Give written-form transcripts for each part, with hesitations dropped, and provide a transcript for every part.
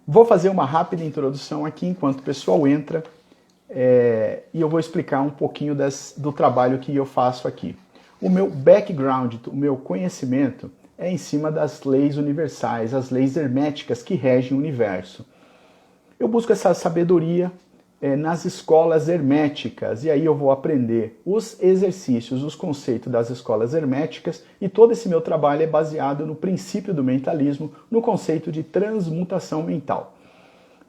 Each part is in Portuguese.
Vou fazer uma rápida introdução aqui enquanto o pessoal entra e eu vou explicar um pouquinho do trabalho que eu faço aqui. O meu background, o meu conhecimento é em cima das leis universais, as leis herméticas que regem o universo. Eu busco essa sabedoria nas escolas herméticas e aí eu vou aprender os exercícios, os conceitos das escolas herméticas e todo esse meu trabalho é baseado no princípio do mentalismo, no conceito de transmutação mental.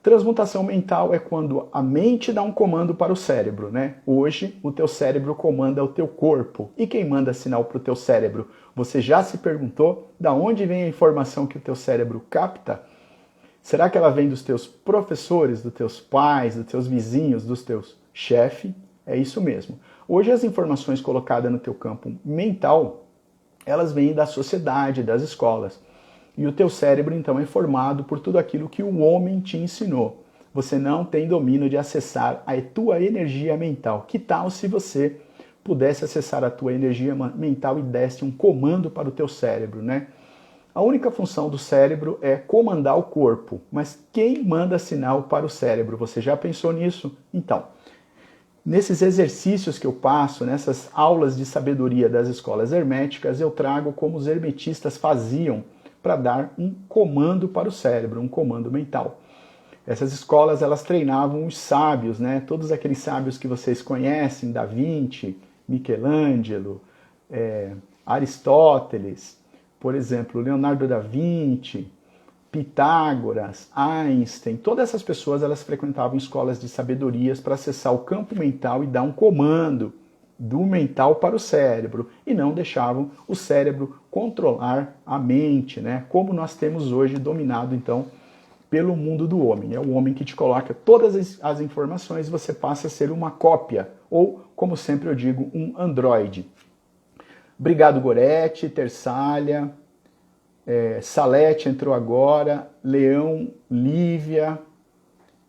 Transmutação mental é quando a mente dá um comando para o cérebro, né? Hoje, o teu cérebro comanda o teu corpo. E quem manda sinal para o teu cérebro? Você já se perguntou da onde vem a informação que o teu cérebro capta? Será que ela vem dos teus professores, dos teus pais, dos teus vizinhos, dos teus chefes? É isso mesmo. Hoje as informações colocadas no teu campo mental, elas vêm da sociedade, das escolas. E o teu cérebro, então, é formado por tudo aquilo que o homem te ensinou. Você não tem domínio de acessar a tua energia mental. Que tal se você pudesse acessar a tua energia mental e desse um comando para o teu cérebro, né? A única função do cérebro é comandar o corpo, mas quem manda sinal para o cérebro? Você já pensou nisso? Então, nesses exercícios que eu passo, nessas aulas de sabedoria das escolas herméticas, eu trago como os hermetistas faziam para dar um comando para o cérebro, um comando mental. Essas escolas, elas treinavam os sábios, né? Todos aqueles sábios que vocês conhecem, Da Vinci, Michelangelo, Aristóteles, por exemplo, Leonardo da Vinci, Pitágoras, Einstein, todas essas pessoas elas frequentavam escolas de sabedorias para acessar o campo mental e dar um comando do mental para o cérebro e não deixavam o cérebro controlar a mente, né? Como nós temos hoje dominado então pelo mundo do homem. É o homem que te coloca todas as informações e você passa a ser uma cópia ou, como sempre eu digo, um androide. Obrigado, Gorete, Tersália, Salete entrou agora, Leão, Lívia,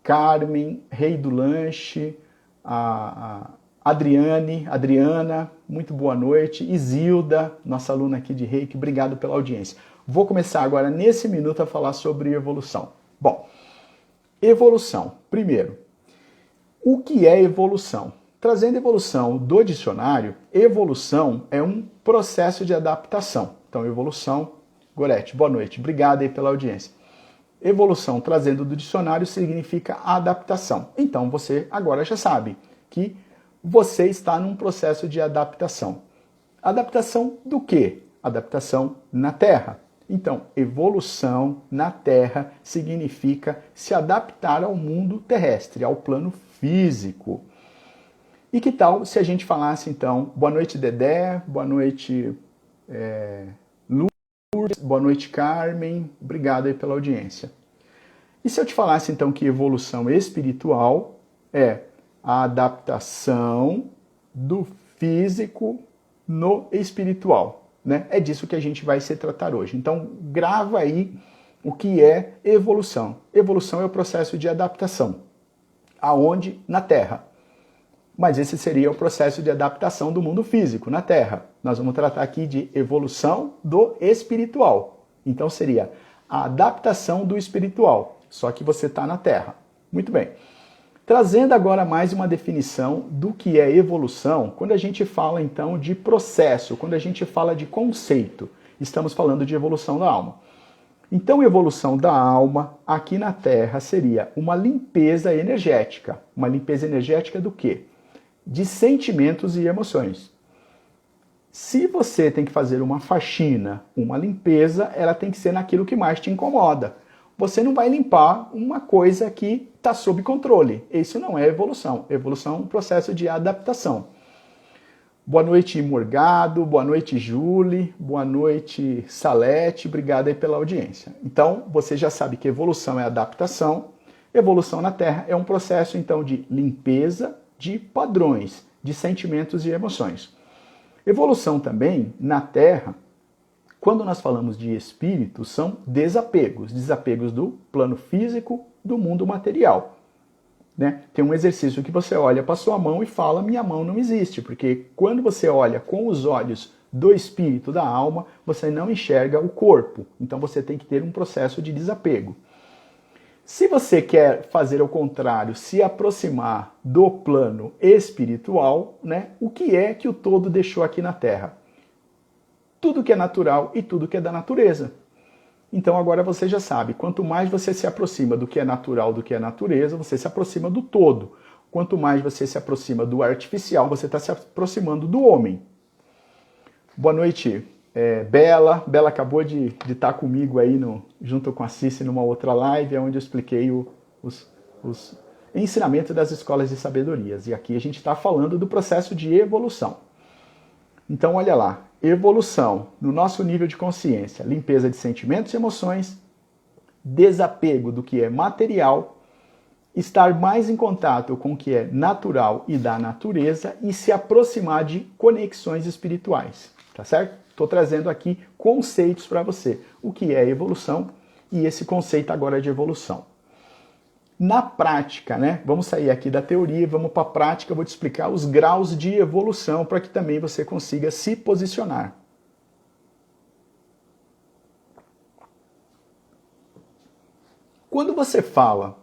Carmen, Rei do Lanche, a Adriana, muito boa noite, Isilda, nossa aluna aqui de Reiki, obrigado pela audiência. Vou começar agora, nesse minuto, a falar sobre evolução. Bom, evolução. Primeiro, o que é evolução? Trazendo evolução do dicionário, evolução é um processo de adaptação. Então, evolução, Gorete, boa noite, obrigado aí pela audiência. Evolução, trazendo do dicionário, significa adaptação. Então, você agora já sabe que você está num processo de adaptação. Adaptação do quê? Adaptação na Terra. Então, evolução na Terra significa se adaptar ao mundo terrestre, ao plano físico. E que tal se a gente falasse, então, boa noite, Dedé, boa noite, Lourdes, boa noite, Carmen, obrigado aí pela audiência. E se eu te falasse, então, que evolução espiritual é a adaptação do físico no espiritual, né? É disso que a gente vai se tratar hoje. Então, grava aí o que é evolução. Evolução é o processo de adaptação. Aonde? Na Terra. Mas esse seria o processo de adaptação do mundo físico, na Terra. Nós vamos tratar aqui de evolução do espiritual. Então seria a adaptação do espiritual, só que você está na Terra. Muito bem. Trazendo agora mais uma definição do que é evolução, quando a gente fala então de processo, quando a gente fala de conceito, estamos falando de evolução da alma. Então, evolução da alma aqui na Terra seria uma limpeza energética. Uma limpeza energética do quê? De sentimentos e emoções. Se você tem que fazer uma faxina, uma limpeza, ela tem que ser naquilo que mais te incomoda. Você não vai limpar uma coisa que está sob controle. Isso não é evolução. Evolução é um processo de adaptação. Boa noite, Morgado. Boa noite, Julie. Boa noite, Salete. Obrigado aí pela audiência. Então, você já sabe que evolução é adaptação. Evolução na Terra é um processo, então, de limpeza de padrões, de sentimentos e emoções. Evolução também, na Terra, quando nós falamos de espírito, são desapegos. Desapegos do plano físico, do mundo material. Né? Tem um exercício que você olha para sua mão e fala, minha mão não existe, porque quando você olha com os olhos do espírito, da alma, você não enxerga o corpo. Então você tem que ter um processo de desapego. Se você quer fazer o contrário, se aproximar do plano espiritual, né, o que é que o todo deixou aqui na Terra? Tudo que é natural e tudo que é da natureza. Então agora você já sabe, quanto mais você se aproxima do que é natural, do que é natureza, você se aproxima do todo. Quanto mais você se aproxima do artificial, você está se aproximando do homem. Boa noite, Bela. Bela acabou de estar comigo aí junto com a Cici numa outra live, onde eu expliquei os ensinamentos das escolas de sabedorias. E aqui a gente está falando do processo de evolução. Então olha lá, evolução no nosso nível de consciência, limpeza de sentimentos e emoções, desapego do que é material, estar mais em contato com o que é natural e da natureza e se aproximar de conexões espirituais, tá certo? Estou trazendo aqui conceitos para você, o que é evolução e esse conceito agora de evolução. Na prática, né? Vamos sair aqui da teoria e vamos para a prática, eu vou te explicar os graus de evolução para que também você consiga se posicionar. Quando você fala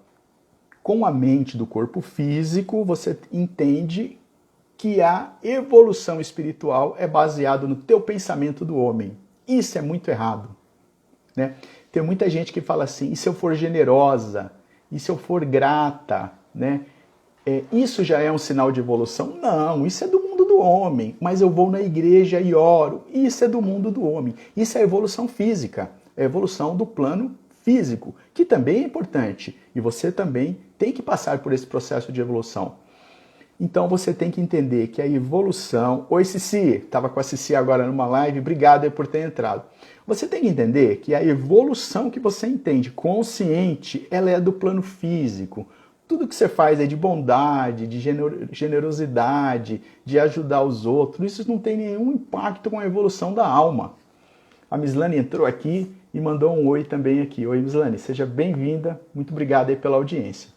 com a mente do corpo físico, você entende que a evolução espiritual é baseada no teu pensamento do homem. Isso é muito errado, né? Tem muita gente que fala assim, e se eu for generosa, e se eu for grata, né? Isso já é um sinal de evolução? Não, isso é do mundo do homem, mas eu vou na igreja e oro, isso é do mundo do homem. Isso é evolução física, é evolução do plano físico, que também é importante, e você também tem que passar por esse processo de evolução. Então você tem que entender que a evolução... Oi, Cici, estava com a Cici agora numa live, obrigado aí por ter entrado. Você tem que entender que a evolução que você entende consciente, ela é do plano físico. Tudo que você faz é de bondade, de generosidade, de ajudar os outros, isso não tem nenhum impacto com a evolução da alma. A Mislane entrou aqui e mandou um oi também aqui. Oi, Mislane, seja bem-vinda, muito obrigado aí pela audiência.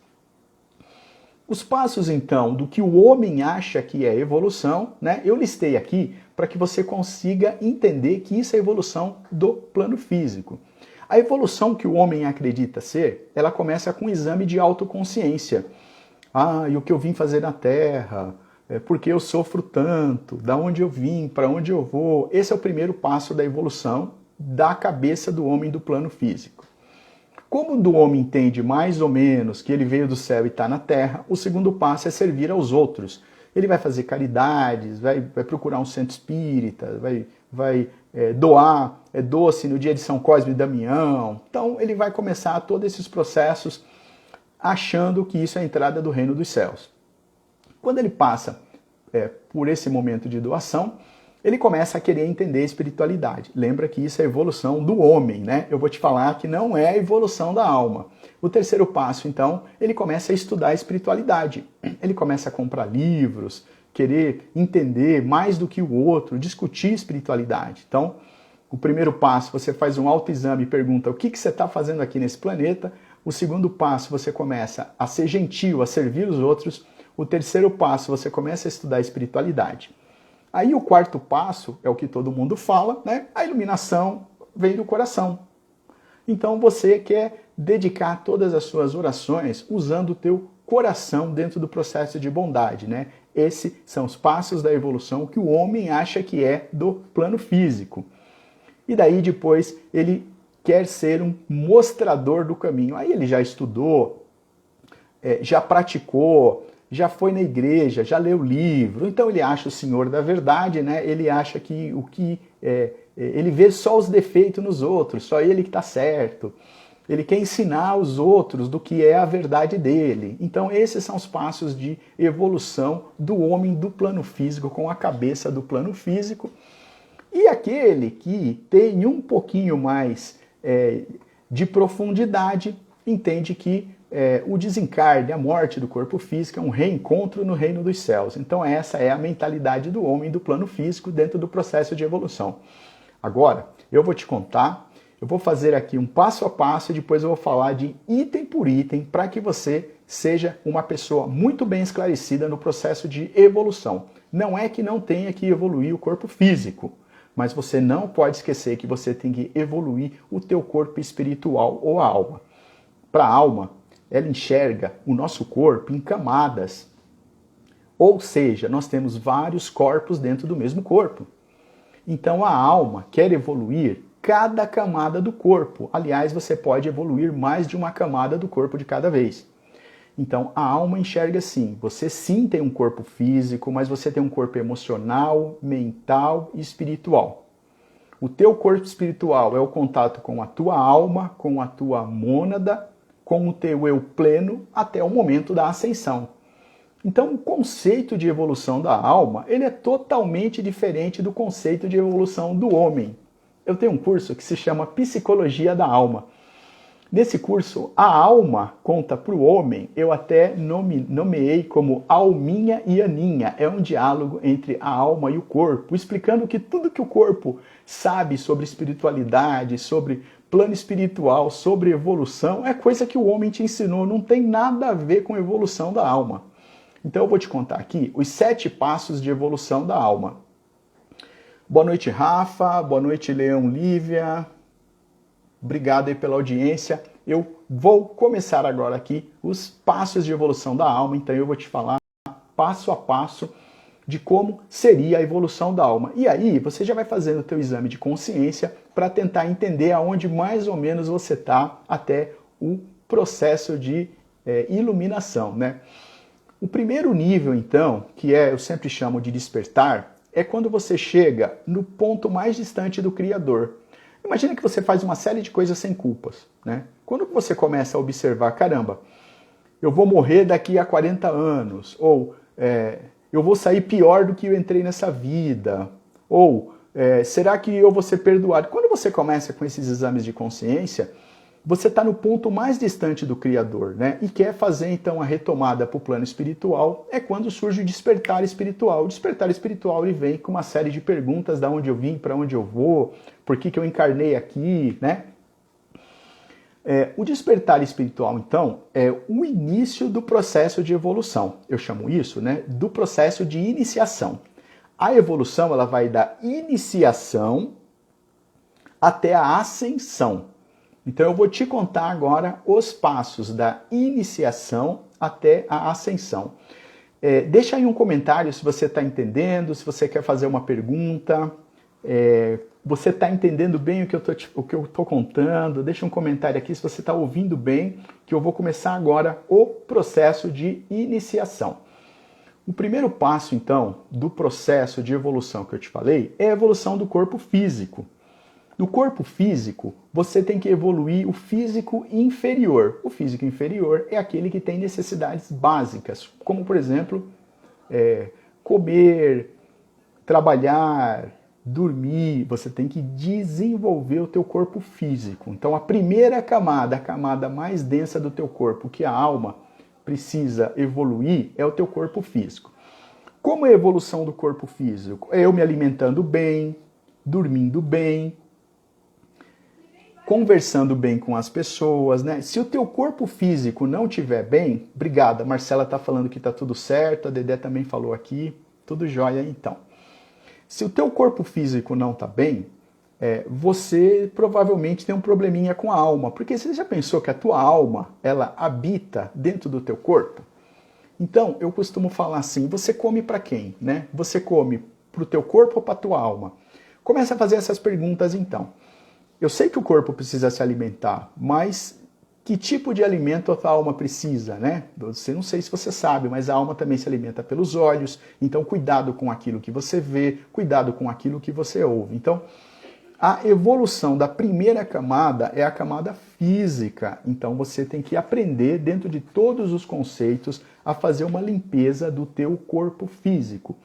Os passos, então, do que o homem acha que é evolução, né? Eu listei aqui para que você consiga entender que isso é evolução do plano físico. A evolução que o homem acredita ser, ela começa com um exame de autoconsciência. Ah, e o que eu vim fazer na Terra? Por que eu sofro tanto? Da onde eu vim? Para onde eu vou? Esse é o primeiro passo da evolução da cabeça do homem do plano físico. Como o homem entende mais ou menos que ele veio do céu e está na terra, o segundo passo é servir aos outros. Ele vai fazer caridades, vai procurar um centro espírita, vai doar doce no dia de São Cosme e Damião. Então ele vai começar todos esses processos achando que isso é a entrada do reino dos céus. Quando ele passa por esse momento de doação, ele começa a querer entender a espiritualidade. Lembra que isso é a evolução do homem, né? Eu vou te falar que não é a evolução da alma. O terceiro passo, então, ele começa a estudar a espiritualidade. Ele começa a comprar livros, querer entender mais do que o outro, discutir espiritualidade. Então, o primeiro passo, você faz um autoexame e pergunta o que você está fazendo aqui nesse planeta. O segundo passo, você começa a ser gentil, a servir os outros. O terceiro passo, você começa a estudar a espiritualidade. Aí o quarto passo é o que todo mundo fala, né? A iluminação vem do coração. Então você quer dedicar todas as suas orações usando o teu coração dentro do processo de bondade, né? Esses são os passos da evolução que o homem acha que é do plano físico. E daí depois ele quer ser um mostrador do caminho. Aí ele já estudou, já praticou, já foi na igreja, já leu livro, então ele acha o senhor da verdade, né? Ele acha que ele vê só os defeitos nos outros, só ele que está certo. Ele quer ensinar os outros do que é a verdade dele. Então esses são os passos de evolução do homem do plano físico, com a cabeça do plano físico. E aquele que tem um pouquinho mais de profundidade, entende que o desencarne, a morte do corpo físico é um reencontro no reino dos céus. Então essa é a mentalidade do homem do plano físico dentro do processo de evolução. Agora, eu vou te contar, eu vou fazer aqui um passo a passo e depois eu vou falar de item por item para que você seja uma pessoa muito bem esclarecida no processo de evolução. Não é que não tenha que evoluir o corpo físico, mas você não pode esquecer que você tem que evoluir o teu corpo espiritual ou a alma. Para a alma, ela enxerga o nosso corpo em camadas. Ou seja, nós temos vários corpos dentro do mesmo corpo. Então a alma quer evoluir cada camada do corpo. Aliás, você pode evoluir mais de uma camada do corpo de cada vez. Então a alma enxerga assim, você sim tem um corpo físico, mas você tem um corpo emocional, mental e espiritual. O teu corpo espiritual é o contato com a tua alma, com a tua mônada, com o teu eu pleno até o momento da ascensão. Então, o conceito de evolução da alma, ele é totalmente diferente do conceito de evolução do homem. Eu tenho um curso que se chama Psicologia da Alma. Nesse curso, a alma conta para o homem, eu até nomeei como alminha e aninha. É um diálogo entre a alma e o corpo, explicando que tudo que o corpo sabe sobre espiritualidade, sobre plano espiritual, sobre evolução, é coisa que o homem te ensinou, não tem nada a ver com a evolução da alma. Então eu vou te contar aqui os 7 passos de evolução da alma. Boa noite, Rafa. Boa noite, Leão Lívia. Obrigado aí pela audiência. Eu vou começar agora aqui os passos de evolução da alma. Então eu vou te falar passo a passo de como seria a evolução da alma. E aí você já vai fazendo o teu exame de consciência para tentar entender aonde mais ou menos você está até o processo de iluminação, né? O primeiro nível, então, que eu sempre chamo de despertar, é quando você chega no ponto mais distante do Criador. Imagina que você faz uma série de coisas sem culpas, né? Quando você começa a observar, caramba, eu vou morrer daqui a 40 anos, ou eu vou sair pior do que eu entrei nessa vida, ou será que eu vou ser perdoado? Quando você começa com esses exames de consciência, você está no ponto mais distante do Criador, né? E quer fazer então a retomada para o plano espiritual, é quando surge o despertar espiritual. O despertar espiritual ele vem com uma série de perguntas: da onde eu vim, para onde eu vou, por que eu encarnei aqui, né? O despertar espiritual, então, é o início do processo de evolução. Eu chamo isso, né, do processo de iniciação. A evolução ela vai da iniciação até a ascensão. Então eu vou te contar agora os passos da iniciação até a ascensão. Deixa aí um comentário se você está entendendo, se você quer fazer uma pergunta, você está entendendo bem o que eu estou contando. Deixa um comentário aqui se você está ouvindo bem, que eu vou começar agora o processo de iniciação. O primeiro passo, então, do processo de evolução que eu te falei é a evolução do corpo físico. No corpo físico, você tem que evoluir o físico inferior. O físico inferior é aquele que tem necessidades básicas, como, por exemplo, comer, trabalhar, dormir. Você tem que desenvolver o teu corpo físico. Então, a primeira camada, a camada mais densa do teu corpo, que a alma precisa evoluir, é o teu corpo físico. Como é a evolução do corpo físico? É eu me alimentando bem, dormindo bem, conversando bem com as pessoas, né? Se o teu corpo físico não estiver bem, obrigada, Marcela está falando que está tudo certo, a Dedé também falou aqui, tudo jóia então. Se o teu corpo físico não está bem, você provavelmente tem um probleminha com a alma, porque você já pensou que a tua alma, ela habita dentro do teu corpo? Então, eu costumo falar assim, você come para quem, né? Você come para o teu corpo ou para a tua alma? Começa a fazer essas perguntas então. Eu sei que o corpo precisa se alimentar, mas que tipo de alimento a tua alma precisa, né? Você não sei se você sabe, mas a alma também se alimenta pelos olhos, então cuidado com aquilo que você vê, cuidado com aquilo que você ouve. Então, a evolução da primeira camada é a camada física, então você tem que aprender dentro de todos os conceitos a fazer uma limpeza do teu corpo físico.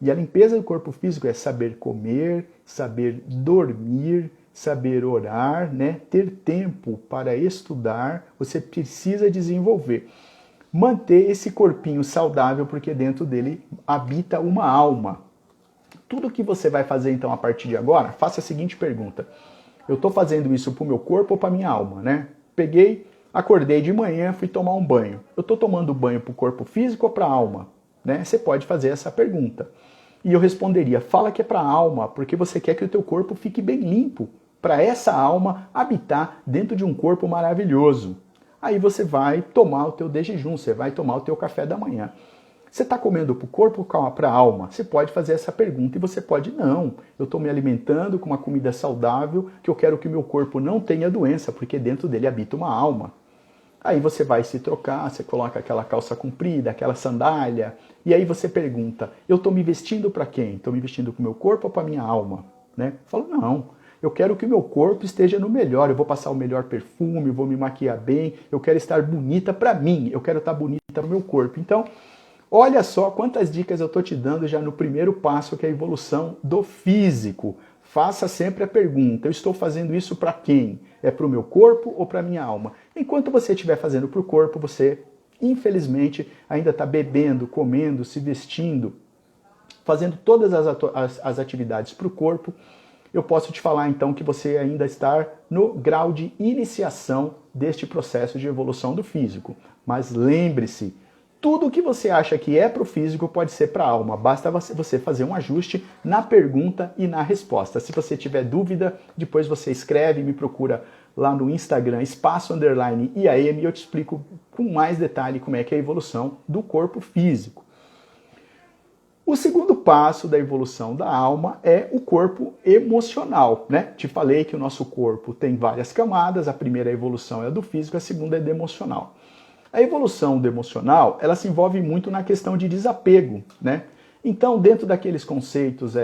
E a limpeza do corpo físico é saber comer, saber dormir, saber orar, né? Ter tempo para estudar, você precisa desenvolver. Manter esse corpinho saudável, porque dentro dele habita uma alma. Tudo que você vai fazer então a partir de agora, faça a seguinte pergunta. Eu estou fazendo isso para o meu corpo ou para a minha alma, né? Peguei, acordei de manhã, fui tomar um banho. Eu estou tomando banho para o corpo físico ou para a alma? Né? Você pode fazer essa pergunta. E eu responderia, fala que é para a alma, porque você quer que o teu corpo fique bem limpo, para essa alma habitar dentro de um corpo maravilhoso. Aí você vai tomar o teu de jejum, você vai tomar o teu café da manhã. Você está comendo para o corpo ou para a alma? Você pode fazer essa pergunta e você pode não. Eu estou me alimentando com uma comida saudável que eu quero que o meu corpo não tenha doença, porque dentro dele habita uma alma. Aí você vai se trocar, você coloca aquela calça comprida, aquela sandália, e aí você pergunta, eu estou me vestindo para quem? Estou me vestindo para o meu corpo ou para a minha alma? Né? Eu falo, não, eu quero que o meu corpo esteja no melhor, eu vou passar o melhor perfume, eu vou me maquiar bem, eu quero estar bonita para mim, eu quero estar bonita para o meu corpo. Então, olha só quantas dicas eu estou te dando já no primeiro passo, que é a evolução do físico. Faça sempre a pergunta, eu estou fazendo isso para quem? É para o meu corpo ou para a minha alma? Enquanto você estiver fazendo para o corpo, você, infelizmente, ainda está bebendo, comendo, se vestindo, fazendo todas as atividades para o corpo. Eu posso te falar então que você ainda está no grau de iniciação deste processo de evolução do físico. Mas lembre-se, tudo que você acha que é para o físico pode ser para a alma. Basta você fazer um ajuste na pergunta e na resposta. Se você tiver dúvida, depois você escreve e me procura lá no Instagram, _IAM, e eu te explico com mais detalhe como é que é a evolução do corpo físico. O segundo passo da evolução da alma é o corpo emocional, né? Te falei que o nosso corpo tem várias camadas, a primeira evolução é a do físico, a segunda é do emocional. A evolução do emocional, ela se envolve muito na questão de desapego, né? Então, dentro daqueles conceitos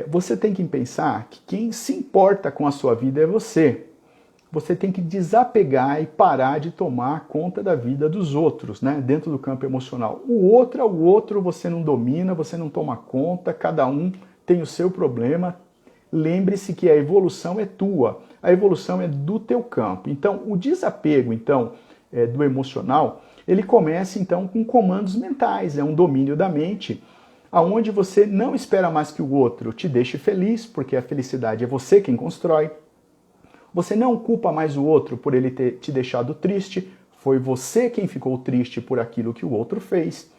você tem que pensar que quem se importa com a sua vida é você. Você tem que desapegar e parar de tomar conta da vida dos outros, né? Dentro do campo emocional. O outro você não domina, você não toma conta, cada um tem o seu problema. Lembre-se que a evolução é tua, a evolução é do teu campo. Então, o desapego, do emocional, ele começa então com comandos mentais, é um domínio da mente, aonde você não espera mais que o outro te deixe feliz, porque a felicidade é você quem constrói. Você não culpa mais o outro por ele ter te deixado triste, foi você quem ficou triste por aquilo que o outro fez.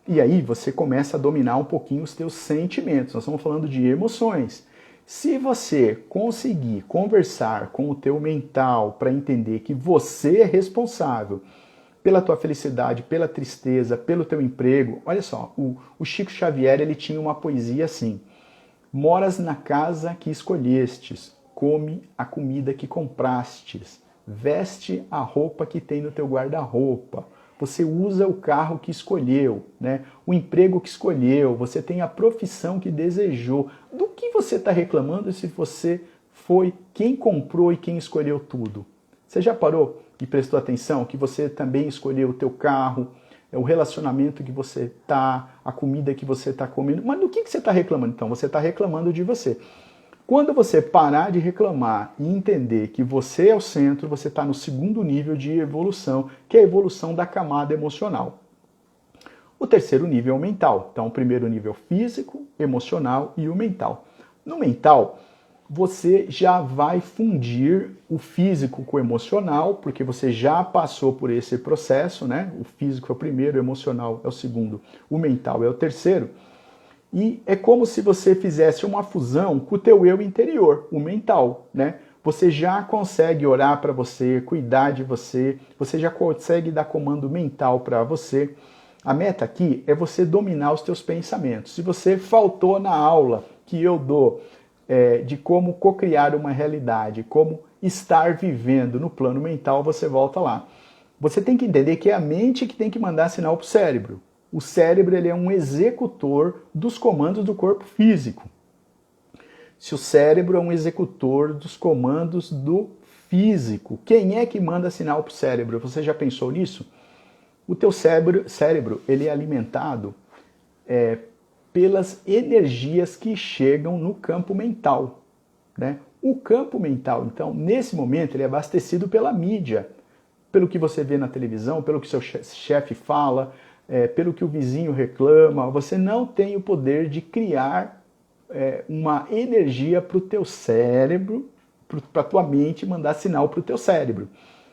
E aí você começa a dominar um pouquinho os teus sentimentos, nós estamos falando de emoções. Se você conseguir conversar com o teu mental para entender que você é responsável pela tua felicidade, pela tristeza, pelo teu emprego, olha só, o Chico Xavier ele tinha uma poesia assim: moras na casa que escolhestes, come a comida que comprastes, veste a roupa que tem no teu guarda-roupa, você usa o carro que escolheu, né? O emprego que escolheu, você tem a profissão que desejou. Do que você está reclamando se você foi quem comprou e quem escolheu tudo? Você já parou e prestou atenção que você também escolheu o teu carro, o relacionamento que você está, a comida que você está comendo? Mas do que você está reclamando? Então, você está reclamando de você. Quando você parar de reclamar e entender que você é o centro, você está no segundo nível de evolução, que é a evolução da camada emocional. O terceiro nível é o mental. Então, o primeiro nível é o físico, emocional e o mental. No mental, você já vai fundir o físico com o emocional, porque você já passou por esse processo, né? O físico é o primeiro, o emocional é o segundo, o mental é o terceiro. E é como se você fizesse uma fusão com o teu eu interior, o mental, né? Você já consegue orar para você, cuidar de você, você já consegue dar comando mental para você. A meta aqui é você dominar os teus pensamentos. Se você faltou na aula que eu dou de como cocriar uma realidade, como estar vivendo no plano mental, você volta lá. Você tem que entender que é a mente que tem que mandar sinal para o cérebro. O cérebro ele é um executor dos comandos do corpo físico. Se o cérebro é um executor dos comandos do físico, quem é que manda sinal para o cérebro? Você já pensou nisso? O teu cérebro ele é alimentado pelas energias que chegam no campo mental, né? O campo mental, então, nesse momento, ele é abastecido pela mídia, pelo que você vê na televisão, pelo que seu chefe fala, pelo que o vizinho reclama. Você não tem o poder de criar uma energia para o teu cérebro, para a tua mente mandar sinal para o teu cérebro.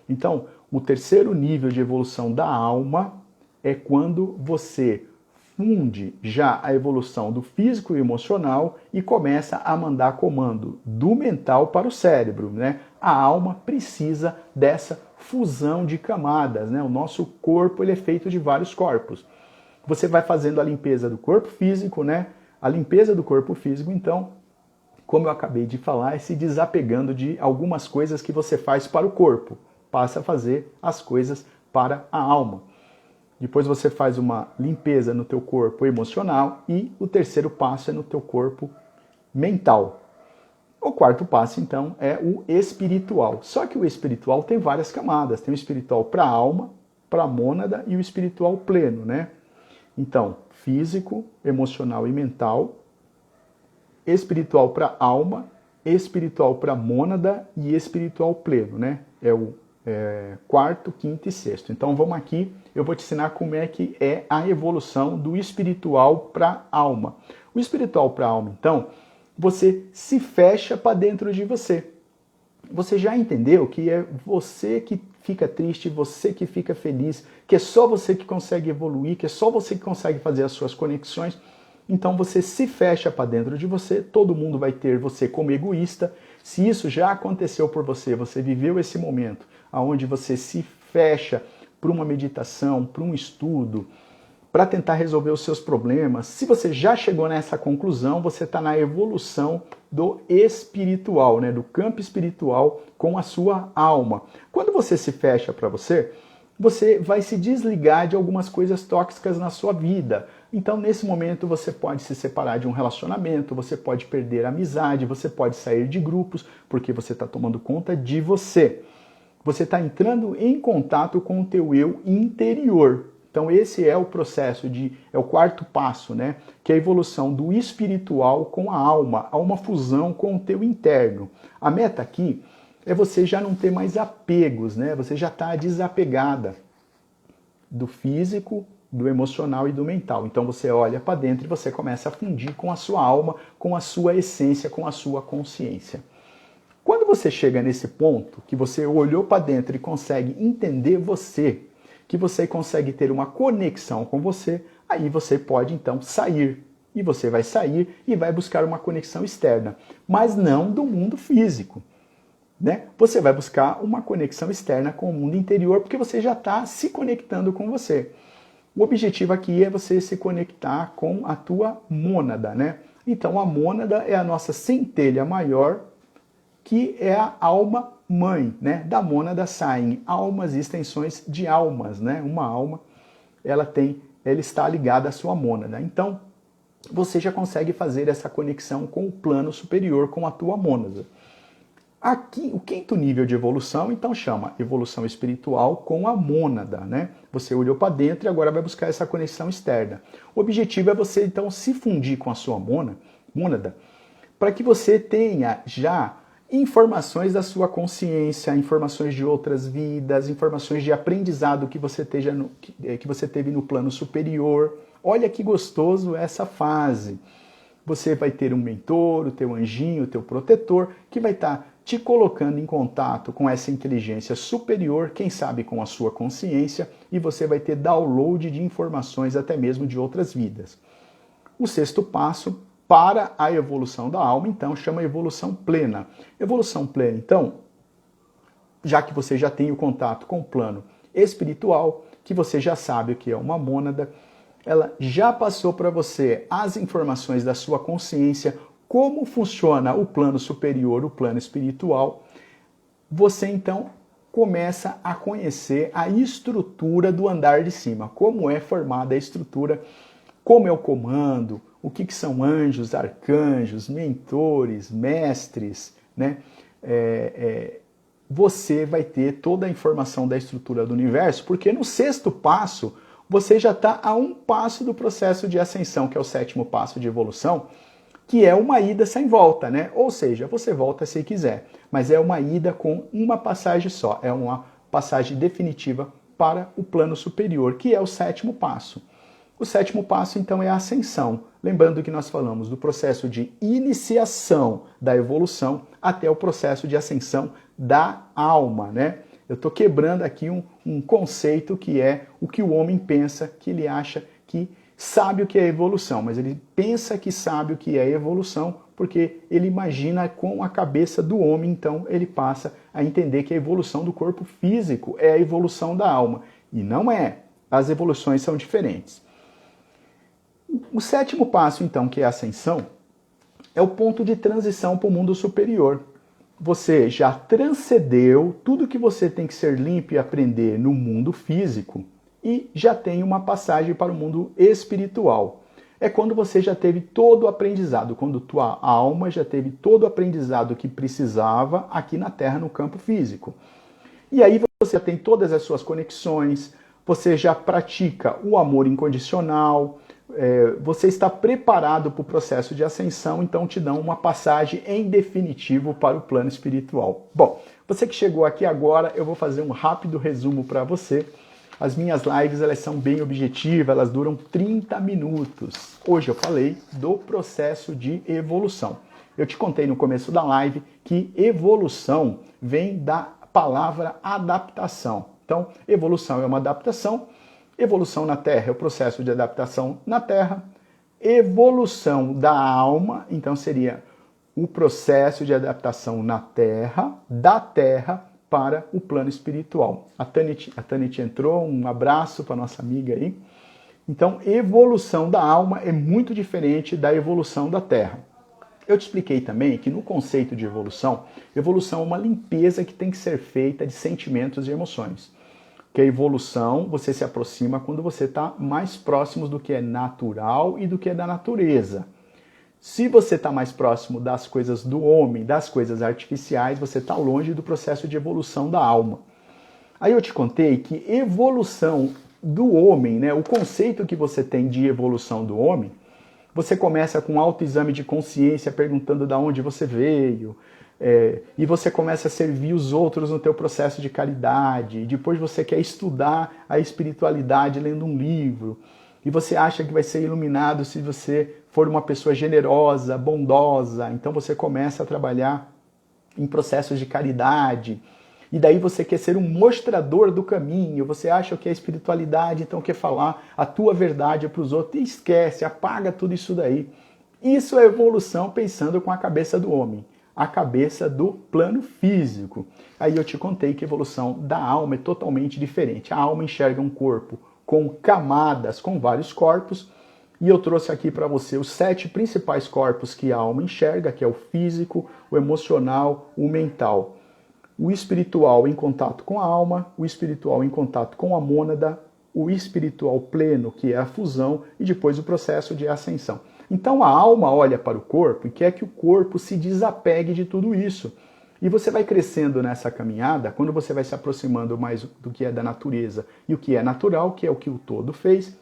Então, o terceiro nível de evolução da alma é quando você funde já a evolução do físico e emocional e começa a mandar comando do mental para o cérebro, né? A alma precisa dessa fusão de camadas, né? O nosso corpo ele é feito de vários corpos. Você vai fazendo a limpeza do corpo físico, né? A limpeza do corpo físico, então, como eu acabei de falar, é se desapegando de algumas coisas que você faz para o corpo. Passa a fazer as coisas para a alma. Depois você faz uma limpeza no teu corpo emocional e o terceiro passo é no teu corpo mental. O quarto passo, então, é o espiritual. Só que o espiritual tem várias camadas. Tem o espiritual para a alma, para a mônada e o espiritual pleno, né? Então, físico, emocional e mental, espiritual para a alma, espiritual para a mônada e espiritual pleno, né? É o quarto, quinto e sexto. Então, vamos aqui, eu vou te ensinar como é que é a evolução do espiritual para a alma. O espiritual para a alma, então, você se fecha para dentro de você. Você já entendeu que é você que fica triste, você que fica feliz, que é só você que consegue evoluir, que é só você que consegue fazer as suas conexões. Então você se fecha para dentro de você, todo mundo vai ter você como egoísta. Se isso já aconteceu por você, você viveu esse momento onde você se fecha para uma meditação, para um estudo, para tentar resolver os seus problemas. Se você já chegou nessa conclusão, você está na evolução do espiritual, né? Do campo espiritual com a sua alma. Quando você se fecha para você, você vai se desligar de algumas coisas tóxicas na sua vida. Então, nesse momento, você pode se separar de um relacionamento, você pode perder a amizade, você pode sair de grupos, porque você está tomando conta de você. Você está entrando em contato com o teu eu interior. Então esse é o processo, é o quarto passo, né? Que é a evolução do espiritual com a alma, há uma fusão com o teu interno. A meta aqui é você já não ter mais apegos, né? Você já está desapegada do físico, do emocional e do mental. Então você olha para dentro e você começa a fundir com a sua alma, com a sua essência, com a sua consciência. Quando você chega nesse ponto, que você olhou para dentro e consegue entender você, que você consegue ter uma conexão com você, aí você pode então sair. E você vai sair e vai buscar uma conexão externa, mas não do mundo físico, né? Você vai buscar uma conexão externa com o mundo interior, porque você já está se conectando com você. O objetivo aqui é você se conectar com a tua mônada, né? Então a mônada é a nossa centelha maior, que é a alma mãe, né? Da mônada saem almas e extensões de almas, né? Uma alma, ela está ligada à sua mônada. Então, você já consegue fazer essa conexão com o plano superior, com a tua mônada. Aqui, o quinto nível de evolução, então, chama evolução espiritual com a mônada, né? Você olhou para dentro e agora vai buscar essa conexão externa. O objetivo é você, então, se fundir com a sua mônada, para que você tenha já informações da sua consciência, informações de outras vidas, informações de aprendizado que você teve no plano superior. Olha que gostoso essa fase. Você vai ter um mentor, o teu anjinho, o teu protetor, que vai estar te colocando em contato com essa inteligência superior, quem sabe com a sua consciência, e você vai ter download de informações até mesmo de outras vidas. O sexto passo para a evolução da alma, então, chama evolução plena. Evolução plena, então, já que você já tem o contato com o plano espiritual, que você já sabe o que é uma mônada, ela já passou para você as informações da sua consciência, como funciona o plano superior, o plano espiritual, você, então, começa a conhecer a estrutura do andar de cima, como é formada a estrutura, como é o comando, o que são anjos, arcanjos, mentores, mestres, né? Você vai ter toda a informação da estrutura do universo, porque no sexto passo, você já está a um passo do processo de ascensão, que é o sétimo passo de evolução, que é uma ida sem volta, né? Ou seja, você volta se quiser, mas é uma ida com uma passagem só, é uma passagem definitiva para o plano superior, que é o sétimo passo. O sétimo passo, então, é a ascensão. Lembrando que nós falamos do processo de iniciação da evolução até o processo de ascensão da alma, né? Eu estou quebrando aqui um conceito que é o que o homem pensa, que ele acha que sabe o que é evolução, mas ele pensa que sabe o que é evolução porque ele imagina com a cabeça do homem, então ele passa a entender que a evolução do corpo físico é a evolução da alma. E não é. As evoluções são diferentes. O sétimo passo, então, que é a ascensão, é o ponto de transição para o mundo superior. Você já transcendeu tudo que você tem que ser limpo e aprender no mundo físico e já tem uma passagem para o mundo espiritual. É quando você já teve todo o aprendizado, quando tua alma já teve todo o aprendizado que precisava aqui na Terra, no campo físico. E aí você já tem todas as suas conexões, você já pratica o amor incondicional, você está preparado para o processo de ascensão, então te dão uma passagem em definitivo para o plano espiritual. Bom, você que chegou aqui agora, eu vou fazer um rápido resumo para você. As minhas lives, elas são bem objetivas, elas duram 30 minutos. Hoje eu falei do processo de evolução. Eu te contei no começo da live que evolução vem da palavra adaptação. Então, evolução é uma adaptação. Evolução na Terra é o processo de adaptação na Terra. Evolução da alma, então seria o processo de adaptação na Terra, da Terra para o plano espiritual. A Tanit entrou, um abraço para nossa amiga aí. Então, evolução da alma é muito diferente da evolução da Terra. Eu te expliquei também que no conceito de evolução é uma limpeza que tem que ser feita de sentimentos e emoções. Que a evolução, você se aproxima quando você está mais próximo do que é natural e do que é da natureza. Se você está mais próximo das coisas do homem, das coisas artificiais, você está longe do processo de evolução da alma. Aí eu te contei que evolução do homem, né, o conceito que você tem de evolução do homem, você começa com autoexame de consciência, perguntando de onde você veio, e você começa a servir os outros no teu processo de caridade, e depois você quer estudar a espiritualidade lendo um livro, e você acha que vai ser iluminado se você for uma pessoa generosa, bondosa, então você começa a trabalhar em processos de caridade, e daí você quer ser um mostrador do caminho, você acha que é espiritualidade, então quer falar a tua verdade para os outros, e esquece, apaga tudo isso daí. Isso é evolução pensando com a cabeça do homem, a cabeça do plano físico. Aí eu te contei que a evolução da alma é totalmente diferente. A alma enxerga um corpo com camadas, com vários corpos, e eu trouxe aqui para você os 7 principais corpos que a alma enxerga, que é o físico, o emocional, o mental. O espiritual em contato com a alma, o espiritual em contato com a mônada, o espiritual pleno, que é a fusão, e depois o processo de ascensão. Então a alma olha para o corpo e quer que o corpo se desapegue de tudo isso. E você vai crescendo nessa caminhada, quando você vai se aproximando mais do que é da natureza e o que é natural, que é o que o todo fez,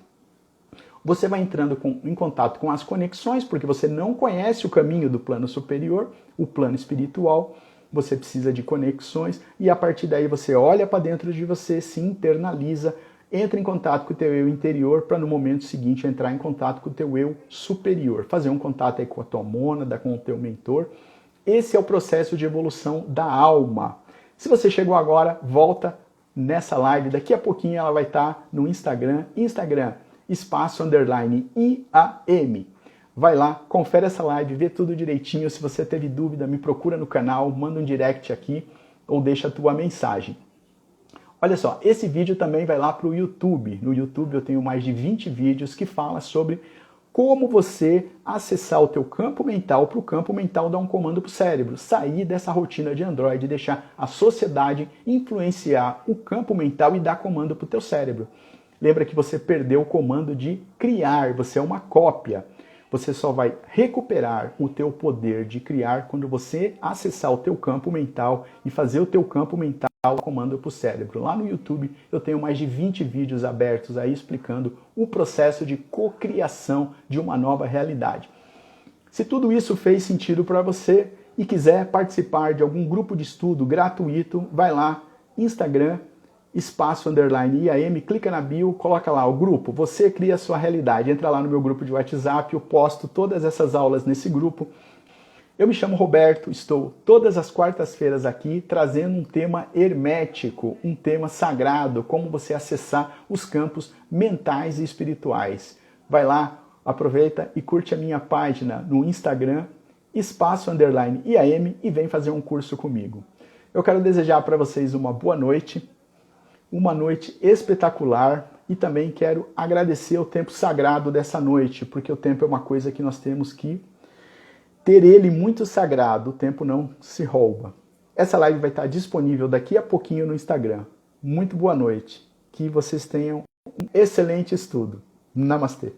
você vai entrando em contato com as conexões, porque você não conhece o caminho do plano superior, o plano espiritual, você precisa de conexões, e a partir daí você olha para dentro de você, se internaliza, entra em contato com o teu eu interior para no momento seguinte entrar em contato com o teu eu superior, fazer um contato aí com a tua mônada, com o teu mentor. Esse é o processo de evolução da alma. Se você chegou agora, volta nessa live, daqui a pouquinho ela vai estar no Instagram, _IAM. Vai lá, confere essa live, vê tudo direitinho. Se você teve dúvida, me procura no canal, manda um direct aqui ou deixa a tua mensagem. Olha só, esse vídeo também vai lá para o YouTube. No YouTube eu tenho mais de 20 vídeos que falam sobre como você acessar o teu campo mental para o campo mental dar um comando para o cérebro. Sair dessa rotina de Android, deixar a sociedade influenciar o campo mental e dar comando para o teu cérebro. Lembra que você perdeu o comando de criar, você é uma cópia. Você só vai recuperar o teu poder de criar quando você acessar o teu campo mental e fazer o teu campo mental comando para o cérebro. Lá no YouTube eu tenho mais de 20 vídeos abertos aí explicando o processo de cocriação de uma nova realidade. Se tudo isso fez sentido para você e quiser participar de algum grupo de estudo gratuito, vai lá, Instagram, _IAM, clica na bio, coloca lá o grupo, você cria a sua realidade, entra lá no meu grupo de WhatsApp, eu posto todas essas aulas nesse grupo. Eu me chamo Roberto, estou todas as quartas-feiras aqui trazendo um tema hermético, um tema sagrado, como você acessar os campos mentais e espirituais. Vai lá, aproveita e curte a minha página no Instagram, espaço underline IAM e vem fazer um curso comigo. Eu quero desejar para vocês uma noite espetacular e também quero agradecer o tempo sagrado dessa noite, porque o tempo é uma coisa que nós temos que ter ele muito sagrado, o tempo não se rouba. Essa live vai estar disponível daqui a pouquinho no Instagram. Muito boa noite, que vocês tenham um excelente estudo. Namastê.